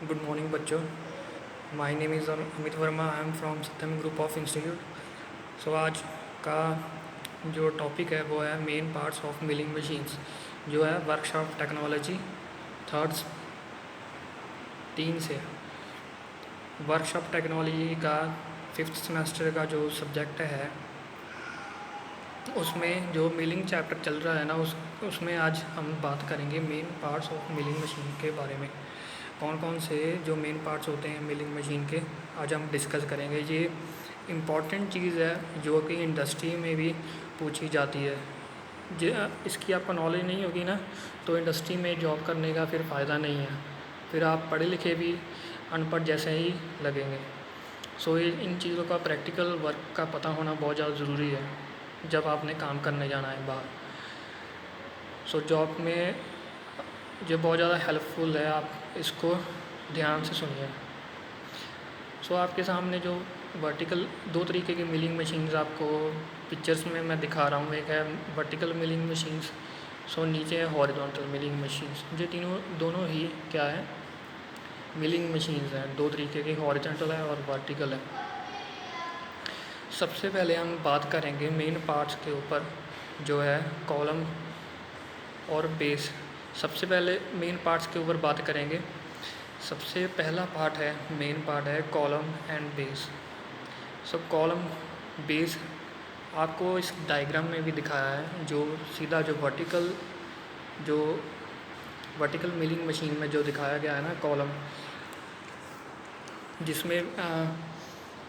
Good morning बच्चों। My name is Amit Verma. I am from Satyam group of institute. So आज का जो टॉपिक है वो है main parts of milling machines, जो है वर्कशॉप टेक्नोलॉजी थर्ड 3 से। वर्कशॉप टेक्नोलॉजी का 5th सेमेस्टर का जो सब्जेक्ट है उसमें जो मिलिंग चैप्टर चल रहा है ना उसमें आज हम बात करेंगे main parts of milling machine के बारे में। कौन कौन से जो मेन पार्ट्स होते हैं मिलिंग मशीन के, आज हम डिस्कस करेंगे। ये इम्पॉर्टेंट चीज़ है जो कि इंडस्ट्री में भी पूछी जाती है। इसकी आपको नॉलेज नहीं होगी ना तो इंडस्ट्री में जॉब करने का फिर फ़ायदा नहीं है, फिर आप पढ़े लिखे भी अनपढ़ जैसे ही लगेंगे। सो इन चीज़ों का प्रैक्टिकल वर्क का पता होना बहुत ज़्यादा ज़रूरी है जब आपने काम करने जाना है बाहर। सो जॉब में जो बहुत ज़्यादा हेल्पफुल है, आप इसको ध्यान से सुनिए। सो आपके सामने जो वर्टिकल 2 तरीके की मिलिंग मशीन्स आपको पिक्चर्स में मैं दिखा रहा हूँ। एक है वर्टिकल मिलिंग मशीन्स, सो नीचे है हॉरिजॉन्टल मिलिंग मशीन्स। ये दोनों ही क्या है, मिलिंग मशीन्स हैं। 2 तरीके की, हॉरिजॉन्टल है और वर्टिकल है। सबसे पहले हम बात करेंगे मेन पार्ट्स के ऊपर, जो है कॉलम और बेस। सबसे पहले मेन पार्ट्स के ऊपर बात करेंगे। सबसे पहला पार्ट है, मेन पार्ट है column and base. So column base आपको इस डायग्राम में भी दिखाया है, जो सीधा जो वर्टिकल मिलिंग मशीन में जो दिखाया गया है ना कॉलम,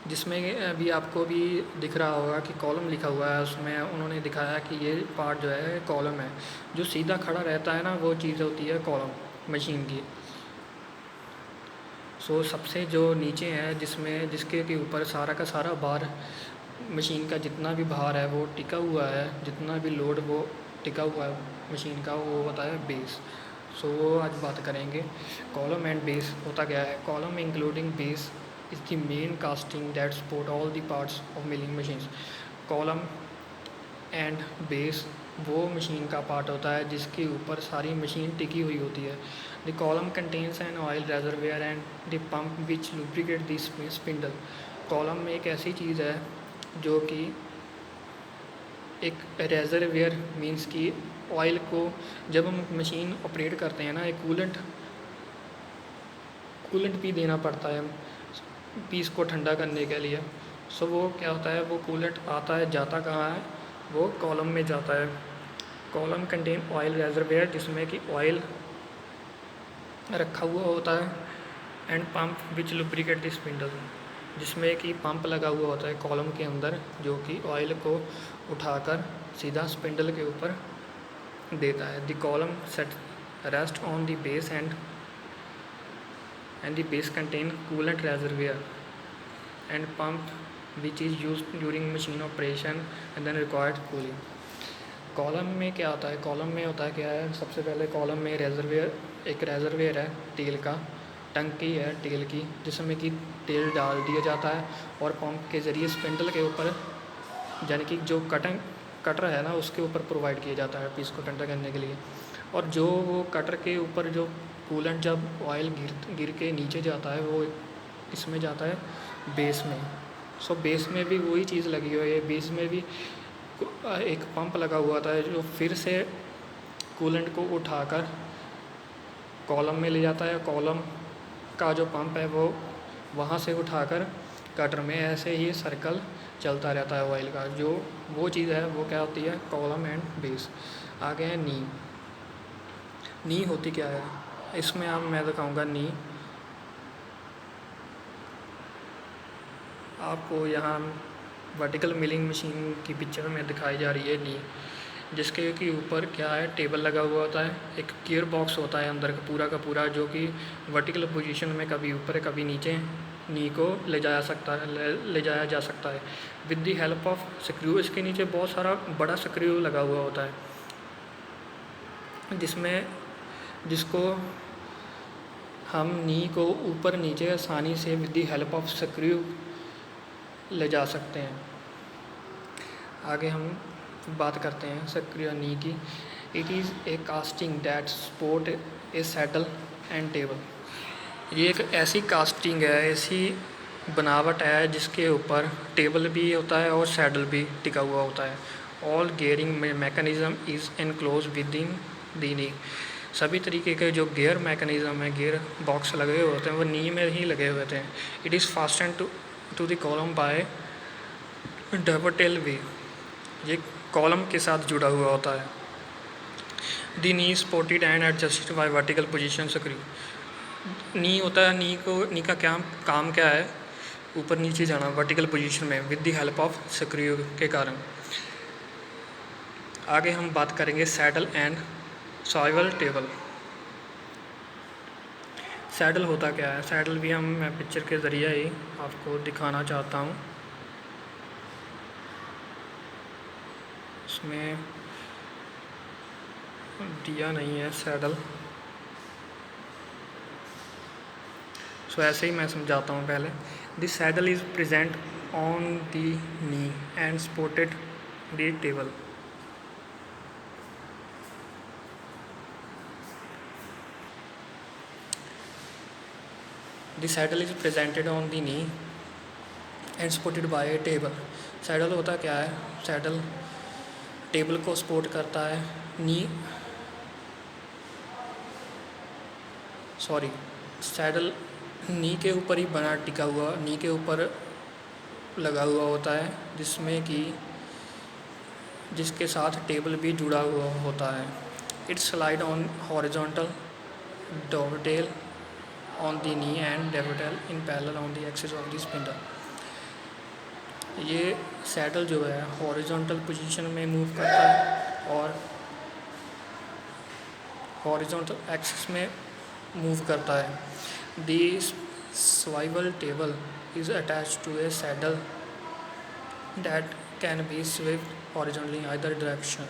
जिसमें भी आपको भी दिख रहा होगा कि कॉलम लिखा हुआ है। उसमें उन्होंने दिखाया कि ये पार्ट जो है कॉलम है। जो सीधा खड़ा रहता है ना वो चीज़ होती है कॉलम मशीन की। सो सबसे जो नीचे है जिसके के ऊपर सारा का सारा भार, मशीन का जितना भी भार है वो टिका हुआ है, जितना भी लोड वो टिका हुआ है मशीन का, वो होता है बेस। सो वो आज बात करेंगे कॉलम एंड बेस होता क्या है। Column including base is the main casting that support all the parts of milling machines. Column and base वो मशीन का पार्ट होता है जिसके ऊपर सारी मशीन टिकी हुई होती है। The column contains an oil reservoir and the pump which lubricate the spindle. Column एक ऐसी चीज़ है जो कि एक रेजरवेयर मीन्स कि ऑयल को जब हम मशीन ऑपरेट करते हैं ना, एक कूलेंट भी देना पड़ता है पीस को ठंडा करने के लिए। सो वो क्या होता है, वो कूलेंट आता है, जाता कहाँ है, वो कॉलम में जाता है। कॉलम कंटेन ऑयल रेजरवेयर जिसमें कि ऑयल रखा हुआ होता है, and pump which lubricate the spindle जिसमें कि पंप लगा हुआ होता है कॉलम के अंदर, जो कि ऑयल को उठाकर सीधा स्पिंडल के ऊपर देता है। The column set rest on the base and the base contain coolant reservoir and pump which is used during machine operation and then required cooling। Column में क्या होता है, कॉलम में होता है क्या है, सबसे पहले कॉलम में एक रेजरवेयर है तेल का, टंकी है तेल की जिसमें कि तेल डाल दिया जाता है और पंप के ज़रिए स्पिंडल के ऊपर, यानी कि जो कटर है ना उसके ऊपर प्रोवाइड किया जाता है पीस को ठंडा करने के लिए। और जो वो कटर के ऊपर जो कूलेंट जब ऑयल गिर के नीचे जाता है वो इसमें जाता है बेस में। सो बेस में भी वही चीज़ लगी हुई है। बेस में भी एक पंप लगा हुआ था जो फिर से कूलेंट को उठाकर कॉलम में ले जाता है। कॉलम का जो पंप है वो वहाँ से उठाकर कटर में, ऐसे ही सर्कल चलता रहता है ऑयल का। जो वो चीज़ है वो क्या होती है, कॉलम एंड बेस। आगे है नी होती क्या है, इसमें अब मैं दिखाऊंगा नी। आपको यहाँ वर्टिकल मिलिंग मशीन की पिक्चर में दिखाई जा रही है नी, जिसके के ऊपर क्या है, टेबल लगा हुआ होता है, एक गियर बॉक्स होता है अंदर का पूरा जो कि वर्टिकल पोजीशन में कभी ऊपर कभी नीचे नी को ले जाया जा सकता है with the help of screw. इसके नीचे बहुत सारा बड़ा स्क्रू लगा हुआ होता है जिसको हम नी को ऊपर नीचे आसानी से with the help of screw ले जा सकते हैं। आगे हम बात करते हैं स्क्रू या नी की। It is a casting that support A saddle and table. ये एक ऐसी कास्टिंग है, ऐसी बनावट है जिसके ऊपर टेबल भी होता है और सैडल भी टिका हुआ होता है। All gearing mechanism is enclose within the knee. सभी तरीके के जो गियर मैकेनिज्म है, गियर बॉक्स लगे हुए होते हैं, वो नी में ही लगे हुए होते हैं। It is fasten to the column by double way. ये कॉलम के साथ जुड़ा हुआ होता है। The knee supported and adjusted by vertical position screw. Knee होता है, नी का क्या काम क्या है, ऊपर नीचे जाना वर्टिकल पोजीशन में with the help of screw के कारण। आगे हम बात करेंगे सैडल एंड सॉइवल टेबल। सैडल होता क्या है, सैडल भी मैं पिक्चर के ज़रिए ही आपको दिखाना चाहता हूँ। इसमें दिया नहीं है सैडल, सो ऐसे ही मैं समझाता हूँ पहले। This saddle is present on the knee and supported the table. The saddle is presented on the knee and supported bye A table. Saddle होता क्या है, सैडल टेबल को सपोर्ट करता है, सैडल नी के ऊपर ही बना टिका हुआ, नी के ऊपर लगा हुआ होता है, जिसके साथ टेबल भी जुड़ा हुआ होता है। It's slide on horizontal dovetail on the knee and dovetail in parallel on the axis of the spindle. ये सैडल जो है हॉरिजॉन्टल पोजीशन में मूव करता है और हॉरिजॉन्टल एक्सिस में मूव करता है। The swivel table is attached to a saddle that can be swiveled horizontally in either direction।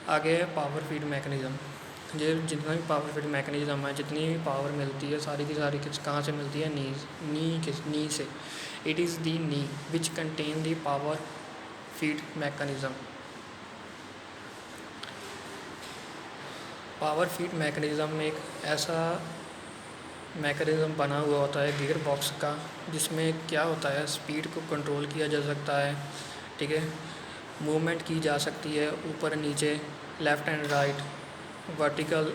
आगे है पावर फीड मैकेनिज़्म। ये जितना भी पावर फीड मैकेनिज़्म है, जितनी भी पावर मिलती है सारी की सारी कहाँ से मिलती है, नी से। It is the knee which contain the power feed mechanism. Power feed mechanism एक ऐसा मैकेनिज़्म बना हुआ होता है गियर बॉक्स का, जिसमें क्या होता है, स्पीड को कंट्रोल किया जा सकता है, ठीक है, मूवमेंट की जा सकती है ऊपर नीचे, left and right, vertical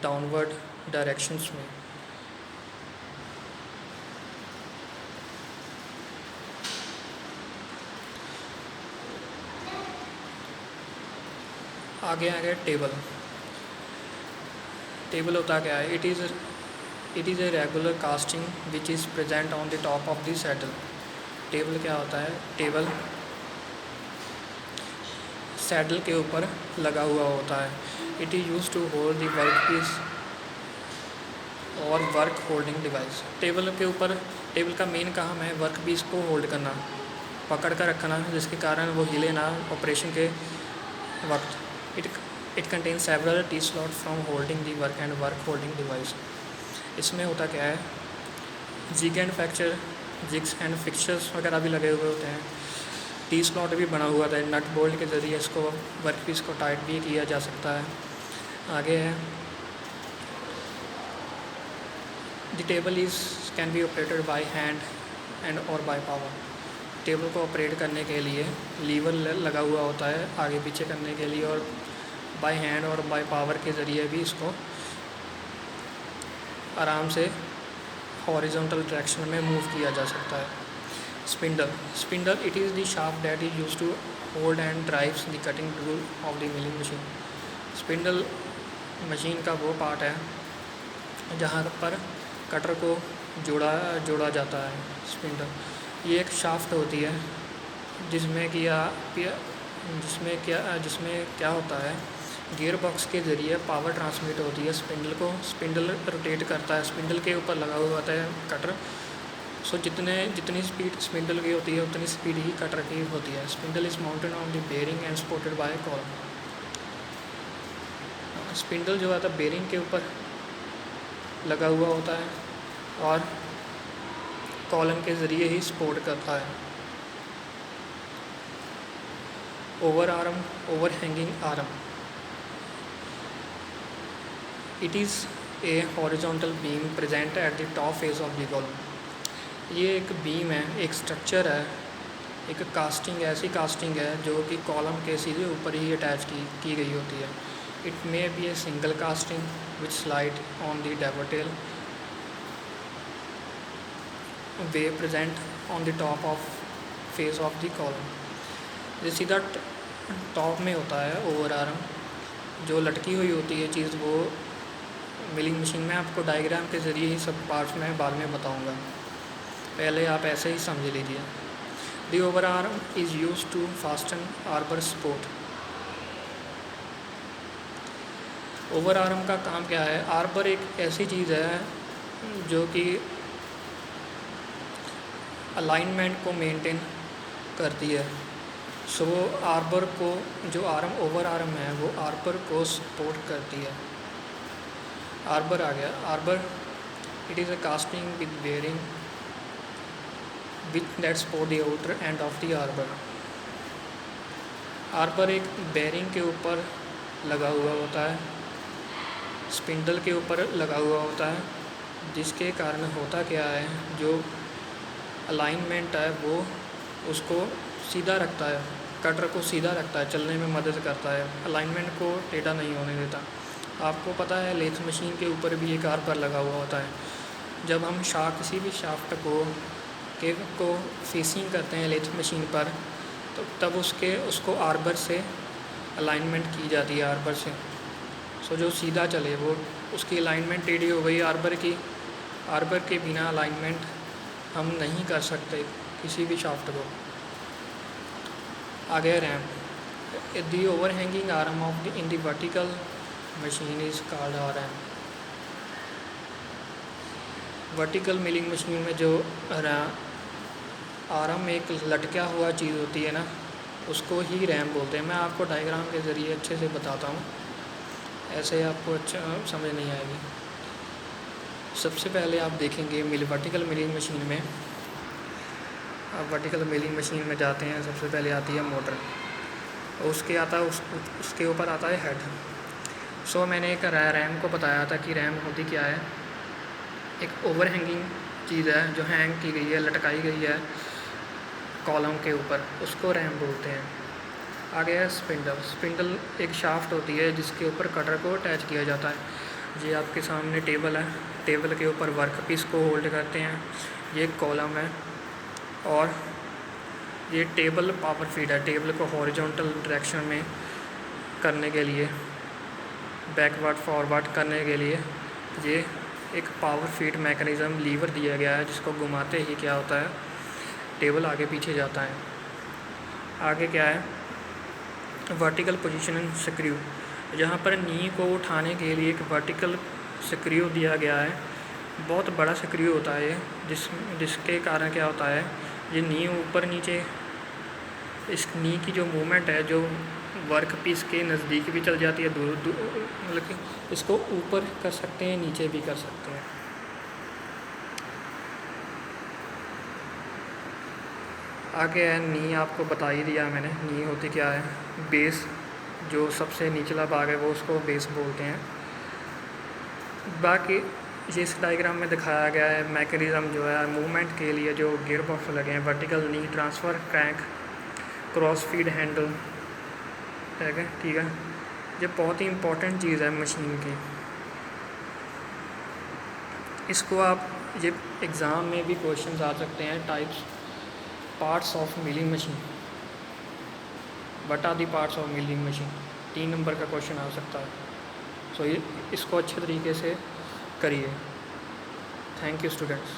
downward directions में। आगे टेबल। टेबल होता क्या है, it is a regular casting which is present on the top of the saddle. Table क्या होता है, टेबल सैडल के ऊपर लगा हुआ होता है। It is use to hold the work piece और वर्क होल्डिंग डिवाइस। टेबल के ऊपर, टेबल का मेन काम है वर्क पीस को होल्ड करना, पकड़ कर रखना, जिसके कारण वो हिले ना ऑपरेशन के वक्त। It contain several T slot from holding the work and work holding device. इसमें होता क्या है, jig and fracture, jigs and fixtures वगैरह भी लगे हुए होते हैं। टी स्लॉट भी बना हुआ था, नट बोल्ट के ज़रिए इसको वर्क पीस को टाइट भी किया जा सकता है। आगे है the table can be operated by hand and और बाय पावर। टेबल को ऑपरेट करने के लिए लीवर लगा हुआ होता है आगे पीछे करने के लिए, और बाय हैंड और बाय पावर के ज़रिए भी इसको आराम से हॉरिजॉन्टल डायरेक्शन में मूव किया जा सकता है। Spindle it is the shaft that is used to hold and drives the cutting tool of the milling machine. Spindle machine का वो पार्ट है जहाँ पर कटर को जोड़ा जाता है। स्पिंडल ये एक शाफ्ट होती है जिसमें क्या होता है, गियर बॉक्स के ज़रिए पावर ट्रांसमिट होती है स्पिंडल को। स्पिंडल रोटेट करता है, स्पिंडल के ऊपर लगा हुआ होता है कटर। सो जितनी स्पीड स्पिंडल की होती है उतनी स्पीड ही कटर की होती है। Spindle is mounted on the bearing and supported by column. Spindle जो है बेरिंग के ऊपर लगा हुआ होता है और कॉलम के ज़रिए ही सपोर्ट करता है। Over hanging arm, it is a horizontal beam present at the top face of the column. ये एक बीम है, एक स्ट्रक्चर है, एक कास्टिंग, ऐसी कास्टिंग है जो कि कॉलम के सीधे ऊपर ही अटैच की गई होती है। It may be a single casting which slide on the dovetail way present on the top of face of the column. ये सीधा टॉप में होता है ओवर आर्म, जो लटकी हुई होती है चीज़, वो मिलिंग मशीन में आपको डायग्राम के ज़रिए ही सब पार्ट्स में बाद में बताऊंगा, पहले आप ऐसे ही समझ लीजिए। The over arm is use to fasten arbor support. Over arm का काम क्या है? आर्बर एक ऐसी चीज़ है जो कि अलाइनमेंट को मेंटेन करती है। सो आर्बर को, जो आर्म ओवर आर्म है वो आर्बर को सपोर्ट करती है। आर्बर आ गया। Arbor it is a casting with bearing which that support the outer end of the arbor. Arbor एक बेयरिंग के ऊपर लगा हुआ होता है, स्पिंडल के ऊपर लगा हुआ होता है, जिसके कारण होता क्या है, जो अलाइनमेंट है वो उसको सीधा रखता है, कटर को सीधा रखता है, चलने में मदद करता है, अलाइनमेंट को टेढ़ा नहीं होने देता। आपको पता है लेथ मशीन के ऊपर भी एक आर्बर लगा हुआ होता है। जब हम किसी भी शाफ्ट को फेसिंग करते हैं लेथ मशीन पर, तो तब उसको आर्बर से अलाइनमेंट की जाती है, आर्बर से। सो जो सीधा चले, वो उसकी अलाइनमेंट टेढ़ी हो गई आर्बर के बिना अलाइनमेंट हम नहीं कर सकते किसी भी शाफ्ट को। आगे RAM. The over hanging arm of in the vertical machine is called arm. Vertical milling machine में जो आर्म एक लटका हुआ चीज़ होती है ना, उसको ही रैम बोलते हैं। मैं आपको डायग्राम के ज़रिए अच्छे से बताता हूँ, ऐसे आपको अच्छा समझ नहीं आएगी। सबसे पहले आप देखेंगे वर्टिकल मिलिंग मशीन में, आप वर्टिकल मिलिंग मशीन में जाते हैं, सबसे पहले आती है मोटर, उसके ऊपर आता है हेड। सो मैंने एक रैम को बताया था कि रैम होती क्या है, एक ओवर हैंगिंग चीज़ है जो हैंग की गई है, लटकाई गई है कॉलम के ऊपर, उसको रैम बोलते हैं। आगे है स्पिंडल एक शाफ्ट होती है जिसके ऊपर कटर को अटैच किया जाता है। ये आपके सामने टेबल है, टेबल के ऊपर वर्क पीस को होल्ड करते हैं। ये कॉलम है और ये टेबल पावर फीड है, टेबल को हॉरिजॉन्टल डायरेक्शन में करने के लिए, बैकवर्ड फॉरवर्ड करने के लिए ये एक पावर फीड मैकेनिज़्म लीवर दिया गया है, जिसको घुमाते ही क्या होता है, टेबल आगे पीछे जाता है। आगे क्या है, वर्टिकल पोजीशनिंग स्क्रू। जहाँ पर नी को उठाने के लिए एक वर्टिकल स्क्रू दिया गया है, बहुत बड़ा स्क्रू होता है जिसके कारण क्या होता है, ये नी ऊपर नीचे, इस नी की जो मूवमेंट है जो वर्क पीस के नज़दीक भी चल जाती है, दूर मतलब कि इसको ऊपर कर सकते हैं, नीचे भी कर सकते हैं। आगे है नी, आपको बता ही दिया मैंने नी होती क्या है। बेस, जो सबसे निचला भाग है वो उसको बेस बोलते हैं। बाकी ये इस डायग्राम में दिखाया गया है मैकेनिज़्म जो है मूवमेंट के लिए, जो गियर बॉक्स लगे हैं, vertical knee transfer crank cross feed handle, ठीक है। ये बहुत ही इम्पोर्टेंट चीज़ है मशीन की। इसको आप, ये एग्ज़ाम में भी क्वेश्चन आ सकते हैं, types parts of milling machine, what are the parts of milling machine, 3 number का क्वेश्चन आ सकता है। सो ये इसको अच्छे तरीके से करिए। Thank you students.